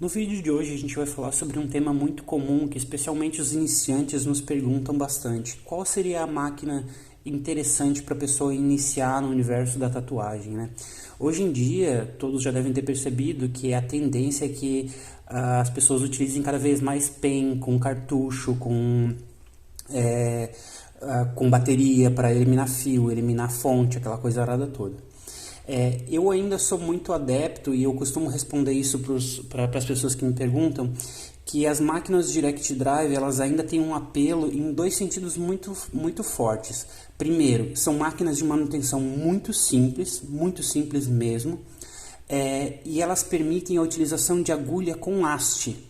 No vídeo de hoje a gente vai falar sobre um tema muito comum que especialmente os iniciantes nos perguntam bastante. Qual seria a máquina interessante para a pessoa iniciar no universo da tatuagem, né? Hoje em dia, todos já devem ter percebido que a tendência é que as pessoas utilizem cada vez mais pen, com cartucho, com bateria para eliminar fio, eliminar fonte, aquela coisa arada toda. Eu ainda sou muito adepto e eu costumo responder isso para as pessoas que me perguntam, que as máquinas Direct Drive elas ainda têm um apelo em dois sentidos muito fortes. Primeiro, são máquinas de manutenção muito simples mesmo, e elas permitem a utilização de agulha com haste.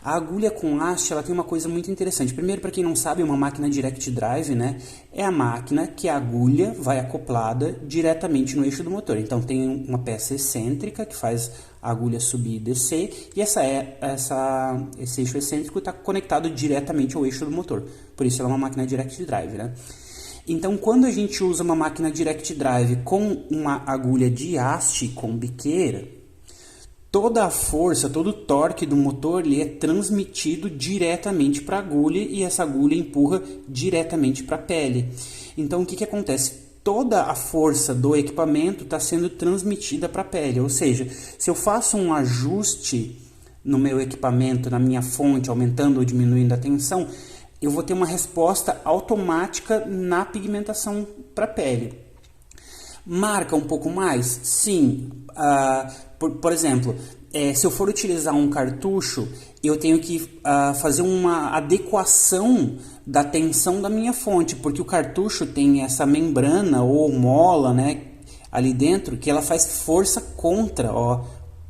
A agulha com haste ela tem uma coisa muito interessante. Primeiro, para quem não sabe, uma máquina Direct Drive, né, é a máquina que a agulha vai acoplada diretamente no eixo do motor. Então tem uma peça excêntrica que faz a agulha subir e descer, e esse eixo excêntrico está conectado diretamente ao eixo do motor. Por isso ela é uma máquina Direct Drive, né? Então, quando a gente usa uma máquina Direct Drive com uma agulha de haste com biqueira, toda a força, todo o torque do motor ele é transmitido diretamente para a agulha e essa agulha empurra diretamente para a pele. Então o que acontece? Toda a força do equipamento está sendo transmitida para a pele, ou seja, se eu faço um ajuste no meu equipamento, na minha fonte, aumentando ou diminuindo a tensão, eu vou ter uma resposta automática na pigmentação para a pele. Marca um pouco mais? Sim. Por exemplo, se eu for utilizar um cartucho, eu tenho que fazer uma adequação da tensão da minha fonte, porque o cartucho tem essa membrana ou mola, né, ali dentro, que ela faz força contra, ó.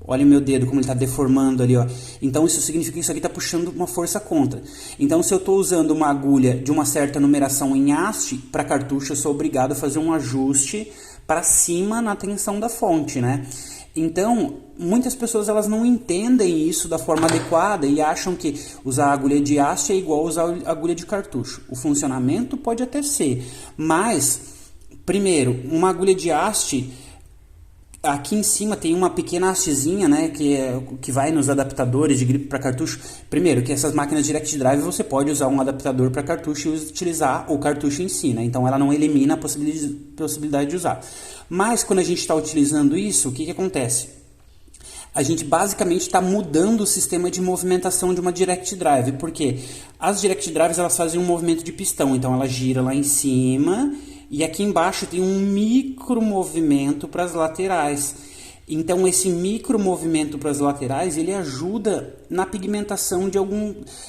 Olha o meu dedo como ele está deformando ali, ó. Então isso significa que isso aqui está puxando uma força contra. Então se eu estou usando uma agulha de uma certa numeração em haste, para cartucho eu sou obrigado a fazer um ajuste para cima na tensão da fonte, né? Então, muitas pessoas elas não entendem isso da forma adequada e acham que usar agulha de haste é igual usar agulha de cartucho. O funcionamento pode até ser, mas, primeiro, uma agulha de haste, aqui em cima tem uma pequena hastezinha, né, que vai nos adaptadores de gripe para cartucho. Primeiro, que essas máquinas Direct Drive você pode usar um adaptador para cartucho e utilizar o cartucho em si, né? Então ela não elimina a possibilidade de usar. Mas quando a gente está utilizando isso, o que acontece? A gente basicamente está mudando o sistema de movimentação de uma Direct Drive, porque as Direct Drives elas fazem um movimento de pistão, então ela gira lá em cima e aqui embaixo tem um micro movimento para as laterais. Então esse micro movimento para as laterais ele ajuda na pigmentação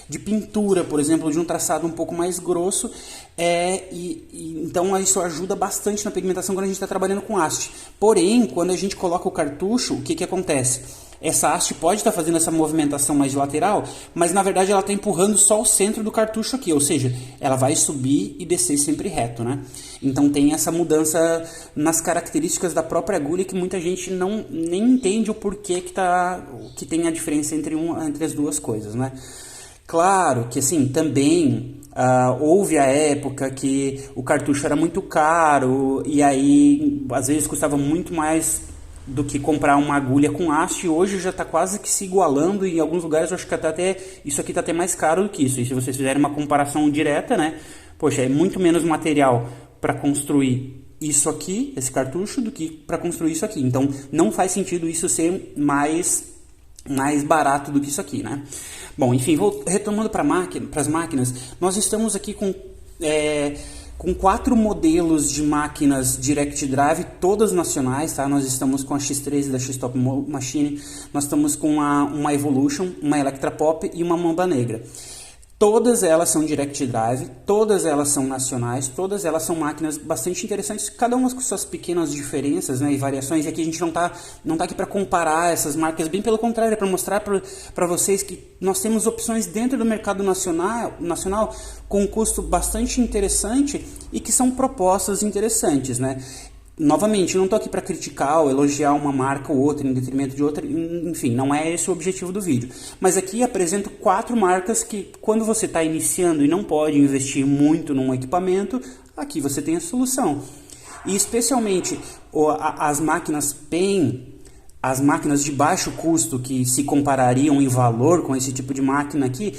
de pintura, por exemplo, de um traçado um pouco mais grosso, então isso ajuda bastante na pigmentação quando a gente está trabalhando com haste. Porém, quando a gente coloca o cartucho, o que acontece? Essa haste pode estar fazendo essa movimentação mais de lateral, mas na verdade ela está empurrando só o centro do cartucho aqui, ou seja, ela vai subir e descer sempre reto, né? Então tem essa mudança nas características da própria agulha que muita gente nem entende o porquê que tem a diferença entre as duas coisas, né? Claro que assim, também houve a época que o cartucho era muito caro e aí às vezes custava muito mais do que comprar uma agulha com haste. Hoje já está quase que se igualando e em alguns lugares eu acho que isso aqui está até mais caro do que isso. E se vocês fizerem uma comparação direta, né, poxa, é muito menos material para construir isso aqui, esse cartucho, do que para construir isso aqui. Então não faz sentido isso ser mais barato do que isso aqui, né? Bom, enfim, retomando para as máquinas, nós estamos aqui com 4 modelos de máquinas Direct Drive, todas nacionais, tá? Nós estamos com a X3 da X-Top Machine, nós estamos com uma Evolution, uma Electra Pop e uma Mamba Negra. Todas elas são Direct Drive, todas elas são nacionais, todas elas são máquinas bastante interessantes, cada uma com suas pequenas diferenças, né, e variações, e aqui a gente não tá aqui para comparar essas marcas, bem pelo contrário, é para mostrar para vocês que nós temos opções dentro do mercado nacional com um custo bastante interessante e que são propostas interessantes, né? Novamente, eu não estou aqui para criticar ou elogiar uma marca ou outra em detrimento de outra, enfim, não é esse o objetivo do vídeo. Mas aqui apresento 4 marcas que, quando você está iniciando e não pode investir muito num equipamento, aqui você tem a solução. E especialmente as máquinas PEN, as máquinas de baixo custo, que se comparariam em valor com esse tipo de máquina aqui,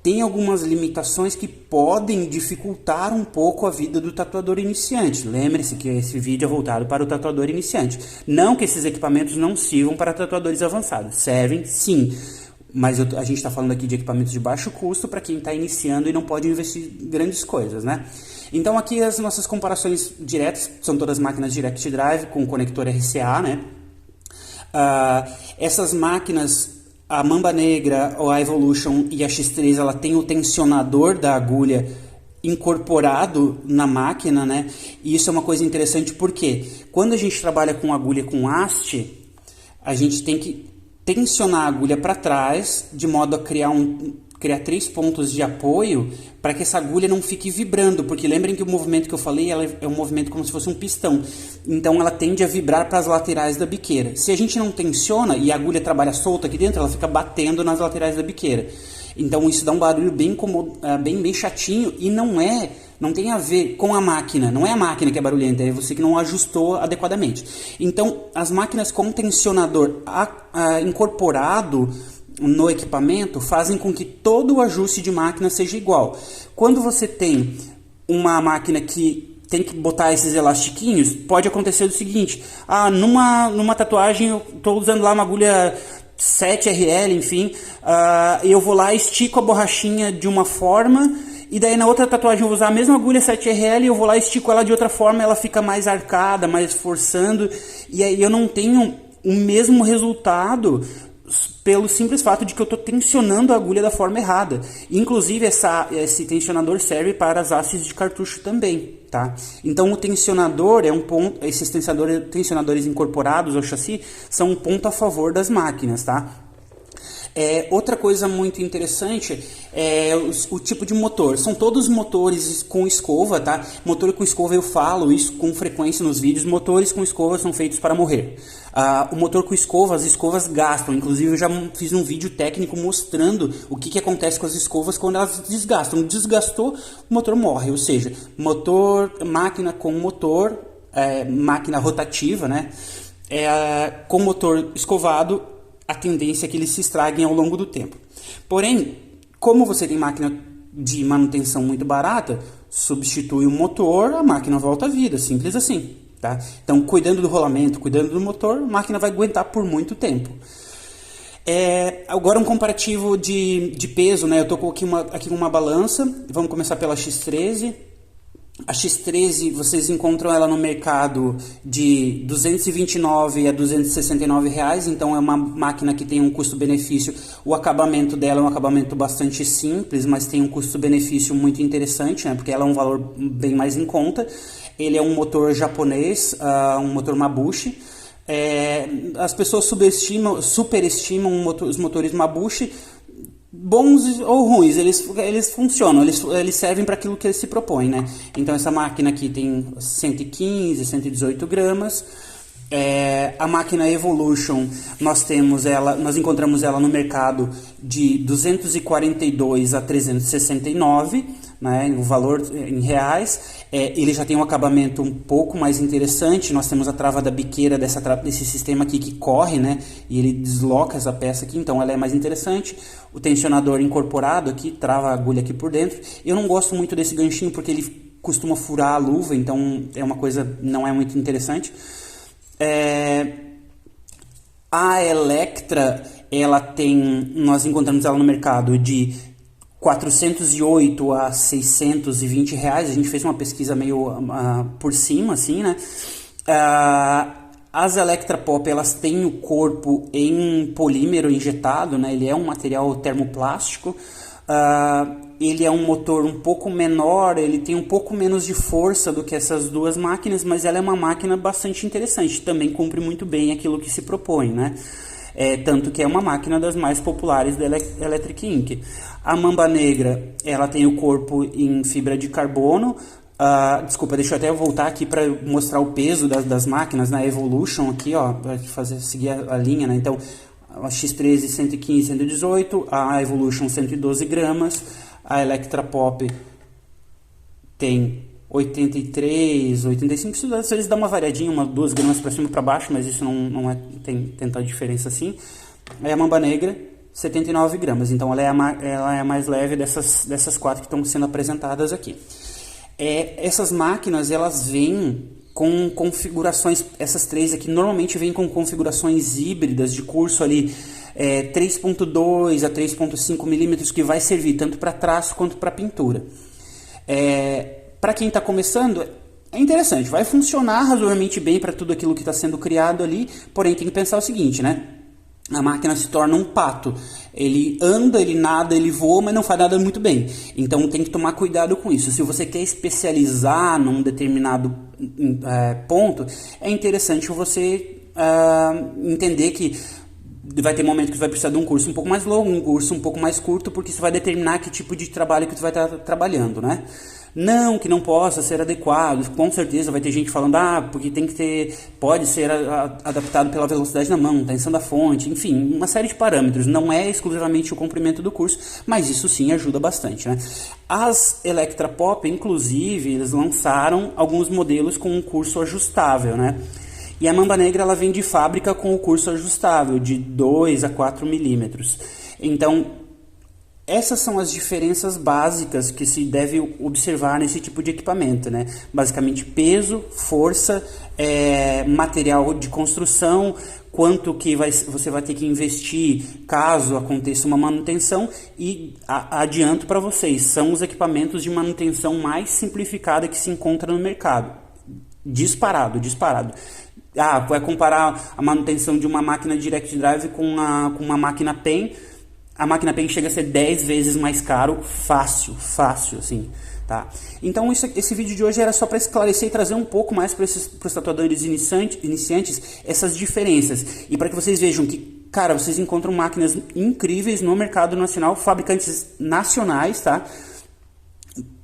tem algumas limitações que podem dificultar um pouco a vida do tatuador iniciante. Lembre-se que esse vídeo é voltado para o tatuador iniciante. Não que esses equipamentos não sirvam para tatuadores avançados. Servem sim, mas a gente está falando aqui de equipamentos de baixo custo para quem está iniciando e não pode investir grandes coisas, né? Então aqui as nossas comparações diretas são todas máquinas Direct Drive com conector RCA, né? Essas máquinas, a Mamba Negra, a Evolution e a X3, ela tem o tensionador da agulha incorporado na máquina, né? E isso é uma coisa interessante porque quando a gente trabalha com agulha com haste, a gente tem que tensionar a agulha para trás de modo a criar 3 pontos de apoio para que essa agulha não fique vibrando, porque lembrem que o movimento que eu falei é um movimento como se fosse um pistão, então ela tende a vibrar para as laterais da biqueira. Se a gente não tensiona e a agulha trabalha solta aqui dentro, ela fica batendo nas laterais da biqueira. Então isso dá um barulho bem bem chatinho e não tem a ver com a máquina, não é a máquina que é barulhenta, é você que não ajustou adequadamente. Então as máquinas com tensionador incorporado no equipamento fazem com que todo o ajuste de máquina seja igual. Quando você tem uma máquina que tem que botar esses elastiquinhos, pode acontecer o seguinte: numa tatuagem eu estou usando lá uma agulha 7RL, enfim, eu vou lá, estico a borrachinha de uma forma, e daí na outra tatuagem eu vou usar a mesma agulha 7RL e eu vou lá, estico ela de outra forma, ela fica mais arcada, mais forçando, e aí eu não tenho o mesmo resultado pelo simples fato de que eu estou tensionando a agulha da forma errada. Inclusive esse tensionador serve para as hastes de cartucho também, tá? Então o tensionador é um ponto, esses tensionadores incorporados ao chassi são um ponto a favor das máquinas, tá? Outra coisa muito interessante é o tipo de motor. São todos motores com escova, tá? Motor com escova, eu falo isso com frequência nos vídeos. Motores com escova são feitos para morrer. O motor com escova, as escovas gastam. Inclusive eu já fiz um vídeo técnico mostrando o que acontece com as escovas quando elas desgastam. Desgastou, o motor morre. Ou seja, máquina com motor, máquina rotativa, né? Com motor escovado, a tendência é que eles se estraguem ao longo do tempo. Porém, como você tem máquina de manutenção muito barata, substitui o motor, a máquina volta à vida, simples assim, tá? Então, cuidando do rolamento, cuidando do motor, a máquina vai aguentar por muito tempo. Agora um comparativo de peso, né? Eu estou aqui com uma balança, vamos começar pela X13. A X13, vocês encontram ela no mercado de 229 a 269 reais, então é uma máquina que tem um custo-benefício. O acabamento dela é um acabamento bastante simples, mas tem um custo-benefício muito interessante, né? Porque ela é um valor bem mais em conta. Ele é um motor japonês, um motor Mabuchi. As pessoas superestimam os motores Mabuchi. Bons ou ruins, eles funcionam, eles servem para aquilo que eles se propõem, né? Então essa máquina aqui tem 115, 118 gramas. A máquina Evolution, nós encontramos ela no mercado de 242 a 369, né, o valor em reais. Ele já tem um acabamento um pouco mais interessante. Nós temos a trava da biqueira desse sistema aqui que corre, né, e ele desloca essa peça aqui, então ela é mais interessante. O tensionador incorporado aqui, trava a agulha aqui por dentro. Eu não gosto muito desse ganchinho porque ele costuma furar a luva, então é uma coisa não é muito interessante. A Electra, nós encontramos ela no mercado de 408 a 620 reais. A gente fez uma pesquisa meio por cima, assim, né? As Electra Pop, elas têm o corpo em polímero injetado, né? Ele é um material termoplástico. Ele é um motor um pouco menor, ele tem um pouco menos de força do que essas duas máquinas, mas ela é uma máquina bastante interessante, também cumpre muito bem aquilo que se propõe, né? Tanto que é uma máquina das mais populares da Electric Inc. A Mamba Negra, ela tem o corpo em fibra de carbono. Desculpa, deixa eu até voltar aqui para mostrar o peso das máquinas, na Evolution aqui, ó, para seguir a linha, né? Então, a X13 115, 118, a Evolution 112 gramas, a Electra Pop tem 83, 85, se eles dão uma variadinha, 2 gramas para cima e para baixo, mas isso não tem tanta diferença assim. Aí a Mamba Negra, 79 gramas, então ela é a mais leve dessas 4 que estão sendo apresentadas aqui. Essas máquinas, elas vêm com configurações, essas 3 aqui normalmente vêm com configurações híbridas de curso ali, 3.2 a 3.5 milímetros, que vai servir tanto para traço quanto para pintura. Para quem está começando, é interessante, vai funcionar razoavelmente bem para tudo aquilo que está sendo criado ali, porém tem que pensar o seguinte, né? A máquina se torna um pato. Ele anda, ele nada, ele voa, mas não faz nada muito bem. Então tem que tomar cuidado com isso. Se você quer especializar num determinado ponto, é interessante você entender que vai ter momentos que você vai precisar de um curso um pouco mais longo, um curso um pouco mais curto, porque isso vai determinar que tipo de trabalho que você vai estar trabalhando, né? Não que não possa ser adequado, com certeza vai ter gente falando, porque tem que ter, pode ser adaptado pela velocidade na mão, tensão da fonte, enfim, uma série de parâmetros, não é exclusivamente o comprimento do curso, mas isso sim ajuda bastante, né? As Electra Pop, inclusive, eles lançaram alguns modelos com um curso ajustável, né? E a Mamba Negra, ela vem de fábrica com o curso ajustável, de 2 a 4 milímetros. Então, essas são as diferenças básicas que se deve observar nesse tipo de equipamento, né? Basicamente peso, força, material de construção, quanto que você vai ter que investir caso aconteça uma manutenção, e adianto para vocês, são os equipamentos de manutenção mais simplificada que se encontra no mercado. Disparado. Vai comparar a manutenção de uma máquina Direct Drive com uma máquina PEN. A máquina PEN chega a ser 10 vezes mais caro, fácil, assim, tá? Então esse vídeo de hoje era só para esclarecer e trazer um pouco mais para os tatuadores iniciantes essas diferenças, e para que vocês vejam que, cara, vocês encontram máquinas incríveis no mercado nacional, fabricantes nacionais, tá?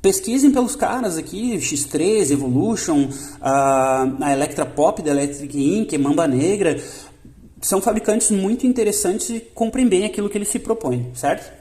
Pesquisem pelos caras aqui, X3, Evolution, a Electra Pop da Electric Inc, Mamba Negra. São fabricantes muito interessantes e cumprem bem aquilo que eles se propõem, certo?